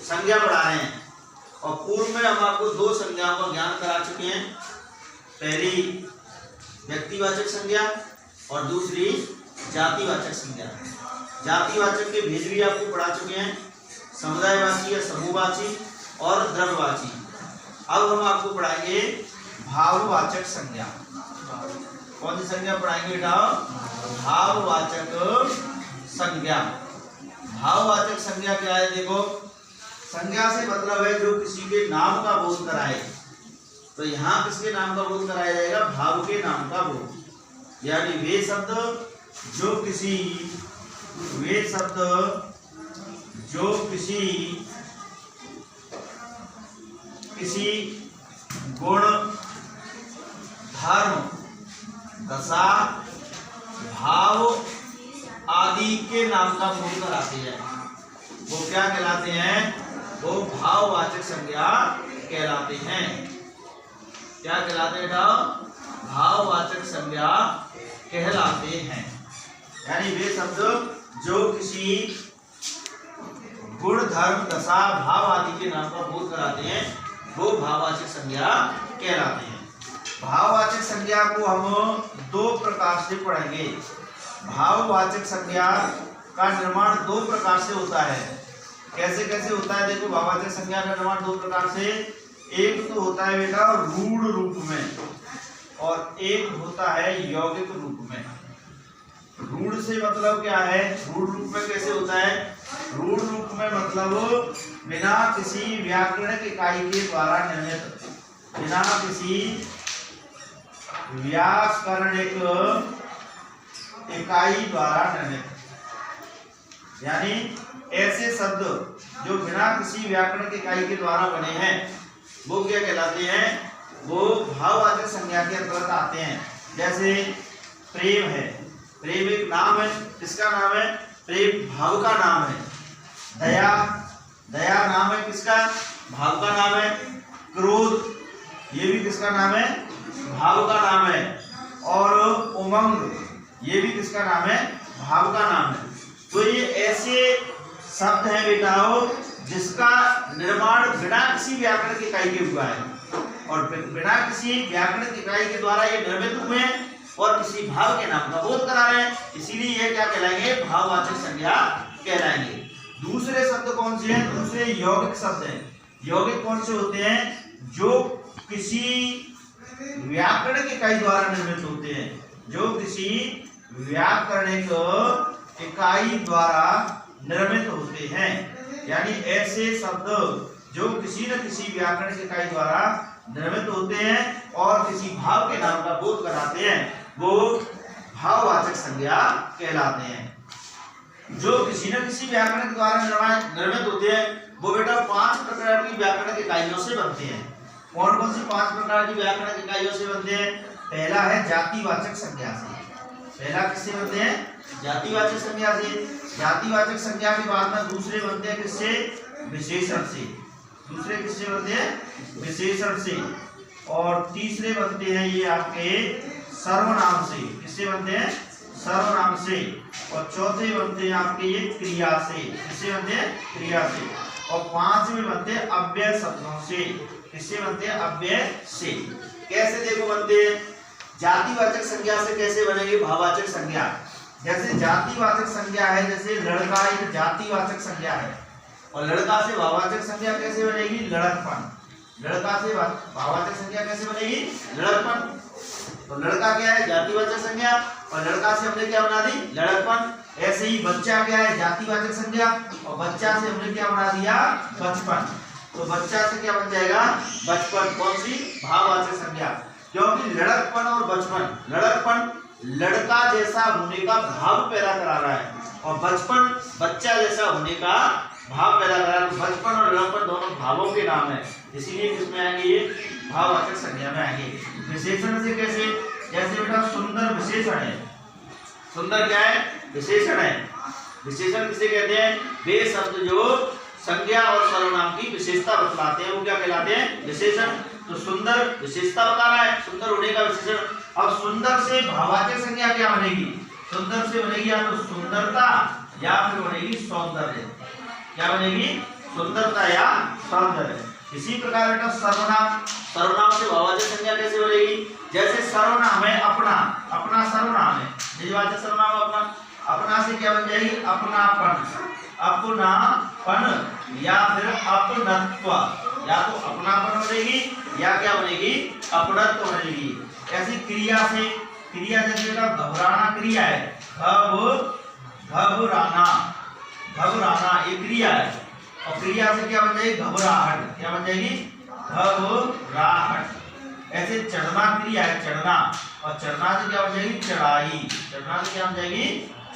संज्ञा पढ़ा रहे हैं। और पूर्व में हम आपको दो संज्ञाओं का ज्ञान करा चुके हैं, पहली व्यक्तिवाचक संज्ञा और दूसरी जातिवाचक संज्ञा। जातिवाचक के भेद भी आपको पढ़ा चुके हैं, समुदायवाची या समूहवाची और द्रव्यवाची। अब हम आपको पढ़ाएंगे भाववाचक संज्ञा। कौन सी संज्ञा पढ़ाएंगे बेटा? भाववाचक संज्ञा। भाववाचक संज्ञा क्या है? देखो, संज्ञा से मतलब है जो किसी के नाम का बोध कराए। तो यहाँ किसके नाम का बोध कराया जाएगा? भाव के नाम का बोध। यानी वे शब्द जो किसी गुण, धर्म, दशा, भाव आदि के नाम का बोध कराते हैं, वो क्या कहलाते हैं? वो भाववाचक संज्ञा कहलाते हैं। क्या कहलाते हैं बेटा? भाववाचक संज्ञा कहलाते हैं। यानी वे शब्द जो किसी गुण, धर्म, दशा, भाव आदि के नाम का बोध कराते हैं, वो भाववाचक संज्ञा कहलाते हैं। भाववाचक संज्ञा को हम दो प्रकार से पढ़ेंगे। भाववाचक संज्ञा का निर्माण दो प्रकार से होता है। कैसे कैसे होता है? देखो, भाववाचक संज्ञा का निर्माण दो प्रकार से, एक तो होता है बेटा रूढ़ रूप में और एक होता है यौगिक रूप में। रूढ़ से मतलब क्या है? रूढ़ रूप में कैसे होता है? रूढ़ रूप में मतलब बिना किसी व्याकरणिक इकाई के द्वारा निर्मित, बिना किसी व्याकरणिक इकाई द्वारा निर्मित। यानी ऐसे शब्द जो बिना किसी व्याकरणिक इकाई के द्वारा बने हैं, वो क्या कहलाते हैं? वो भाववाचक संज्ञा के अंतर्गत आते हैं। जैसे प्रेम है, प्रेम एक नाम है। किसका नाम है? प्रेम भाव का नाम है। दया, दया नाम है किसका? भाव का नाम है। क्रोध, ये भी किसका नाम है? भाव का नाम है। और उमंग, ये भी किसका नाम है? भाव का नाम है। तो ये ऐसे शब्द हैं बेटाओ जिसका निर्माण बिना किसी व्याकरण की इकाई के हुआ है और बिना किसी व्याकरण की इकाई के द्वारा ये निर्मित हुए हैं और किसी भाव के नाम का बोध करा रहे हैं, इसीलिए ये क्या कहलाएंगे? भाववाचक संज्ञा कहलाएंगे। दूसरे शब्द कौन से हैं? दूसरे यौगिक शब्द हैं। यौगिक कौन से होते हैं? जो किसी व्याकरणिक इकाई द्वारा निर्मित होते हैं, जो किसी व्याकरणिक इकाई द्वारा निर्मित होते हैं। यानी ऐसे शब्द जो किसी न किसी व्याकरणिक इकाई द्वारा निर्मित होते हैं और किसी भाव के नाम का बोध कराते हैं, वो भाववाचक संज्ञा कहलाते हैं। जो किसी न किसी व्याकरण द्वारा निर्मित होते हैं, वो बेटा 5 प्रकार की व्याकरणिक इकाइयों से बनते हैं। कौन कौन सी 5 प्रकार की व्याकरणिक इकाइयों से बनते हैं? पहला है जातिवाचक संज्ञा से। पहला किससे बनते हैं? जातिवाचक संज्ञा से। जातिवाचक संज्ञा के बाद में दूसरे बनते हैं किससे? विशेषण से। दूसरे किससे बनते हैं? विशेषण से। और तीसरे बनते हैं ये आपके सर्वनाम से। किससे बनते हैं? सर्वनाम से। और चौथे बनते हैं आपके ये क्रिया से। किससे बनते हैं? क्रिया से। और पांचवें बनते हैं अव्यय शब्दों से। किससे बनते हैं? अव्यय से। कैसे देखो बनते हैं? जातिवाचक संज्ञा से कैसे बनेगी भाववाचक संज्ञा? जैसे जातिवाचक संज्ञा है, जैसे लड़का एक जातिवाचक संज्ञा है, और लड़का से भाववाचक संज्ञा कैसे बनेगी? लड़कपन। लड़का से भाववाचक संज्ञा कैसे बनेगी? लड़कपन। तो लड़का क्या है? जातिवाचक संज्ञा, और लड़का से हमने क्या बना दी? लड़कपन। ऐसे ही बच्चा क्या है? जातिवाचक संज्ञा, और बच्चा से हमने क्या बना दिया? बचपन। तो बच्चा से क्या बन जाएगा? बचपन। कौन सी? भाववाचक संज्ञा। क्योंकि लड़कपन और बचपन, लड़कपन लड़का जैसा होने का भाव पैदा करा रहा है और बचपन बच्चा जैसा होने का भाव पैदा करा रहा है। बचपन और लड़कपन दोनों भावों के नाम है, इसीलिए किसमें आएंगे? ये भाववाचक संज्ञा में आएंगे। विशेषण से कैसे? जैसे बेटा सुंदर विशेषण है। सुंदर क्या है? विशेषण है। विशेषण किसे कहते हैं? वे शब्द जो संज्ञा और सर्वनाम की विशेषता बतलाते हैं, वो क्या कहलाते हैं? विशेषण। तो सुंदर विशेषता बता रहा है, सुंदर होने का विशेषण। अब सुंदर से भाववाचक संज्ञा क्या बनेगी? सुंदर से बनेगी या तो सुंदरता या फिर बनेगी सौंदर्य। क्या बनेगी? सुंदरता या सौंदर्य। इसी प्रकार बेटा सर्वनाम, सर्वनाम से भाववाचक संज्ञा कैसे बनेगी? जैसे सर्वनाम है अपना, अपना सर्वनाम है, निजवाचक सर्वनाम अपना, अपना से क्या बन जाएगी? अपनापन, अपनापन या फिर अपनत्व, या तो अपनापन बनेगी या क्या बनेगी? अपनत्व बनेगी। ऐसी क्रिया से, क्रिया जैसे बेटा घबराना क्रिया है, घबराना, घबराना ये क्रिया है, और क्रिया से क्या बन जाएगी? घबराहट, क्या बन जाएगी? घबराहट। ऐसे चढ़ना क्रिया है, चढ़ना, और चढ़ना से क्या बन जाएगी? चढ़ाई, चढ़ना से क्या बन जाएगी?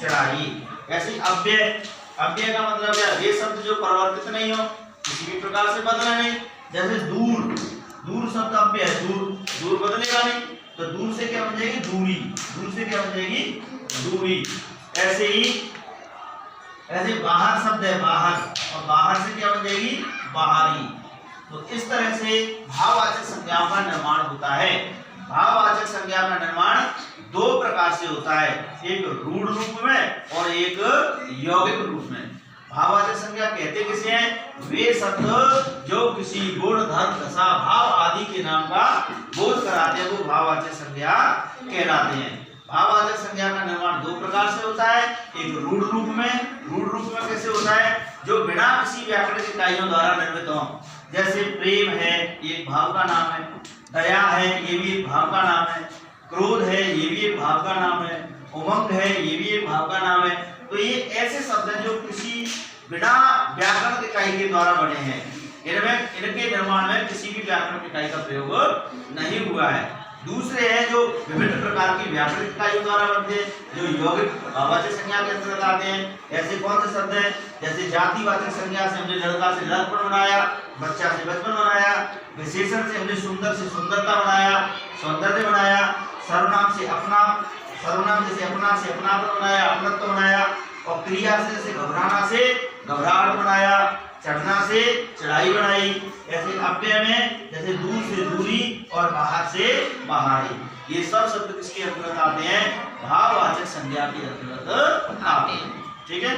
चढ़ाई। ऐसे अव्यय, अव्यय का मतलब क्या? वे शब्द जो परिवर्तित नहीं हो, किसी भी प्रकार से बदला नहीं। जैसे दूर, दूर शब्द अव्यय है, दूर, दूर बदलेगा नहीं, तो दूर से क्या बन जाएगी? दूरी, दूर से क्या बन जाएगी? दूरी। ऐसे ही ऐसे बाहर शब्द है, बाहर, और बाहर से क्या बन जाएगी? बाहरी। तो इस तरह से भाववाचक संज्ञाओं का निर्माण होता है। भाववाचक संज्ञा का निर्माण दो प्रकार से होता है, एक रूढ़ रूप में और एक यौगिक रूप में। भाववाचक संज्ञा कहते किसे हैं? वे शब्द जो किसी गुण, धर्म, दशा, भाव आदि के नाम का बोध कराते हैं, वो भाववाचक संज्ञा कहलाते हैं। भाववाचक संज्ञा का निर्माण दो प्रकार से होता है, एक रूढ़ रूप में, रूढ़ रूप में कैसे होता है? जो बिना किसी व्याकरणिक इकाइयों द्वारा निर्मित हो। जैसे प्रेम है, ये एक भाव का नाम है, दया है, ये भी एक भाव का नाम है, क्रोध है, ये भी एक भाव का नाम है, उमंग है, ये भी एक भाव का नाम है। तो ये ऐसे शब्द हैं जो किसी बिना व्याकरण इकाई के द्वारा बने हैं, इनमें, इनके निर्माण में किसी भी व्याकरण इकाई का प्रयोग नहीं हुआ है। दूसरे हैं जो विभिन्न प्रकार की व्याकरण इकाइयों द्वारा बनते हैं, जो यौगिक भाववाचक संज्ञा के अंतर्गत आते हैं। ऐसे कौन से शब्द हैं? जैसे जातिवाचक संज्ञा से हमने लड़का से लड़कपन बनाया, बच्चा से बचपन बनाया, विशेषण से हमने सुंदर से सुंदरता बनाया, सौंदर्य बनाया, सर्वनाम से अपना, सर्वनाम जैसे अपना से अपनापन बनाया, अपनत्व बनाया, और क्रिया से जैसे घबराना से घबराहट बनाया, चढ़ना से चढ़ाई बनाई। ऐसे अव्यय में जैसे दूर से दूरी और बाहर से बाहरी, ये सब शब्द किसके अंतर्गत आते हैं? भाववाचक संज्ञा के अंतर्गत आते हैं। ठीक है।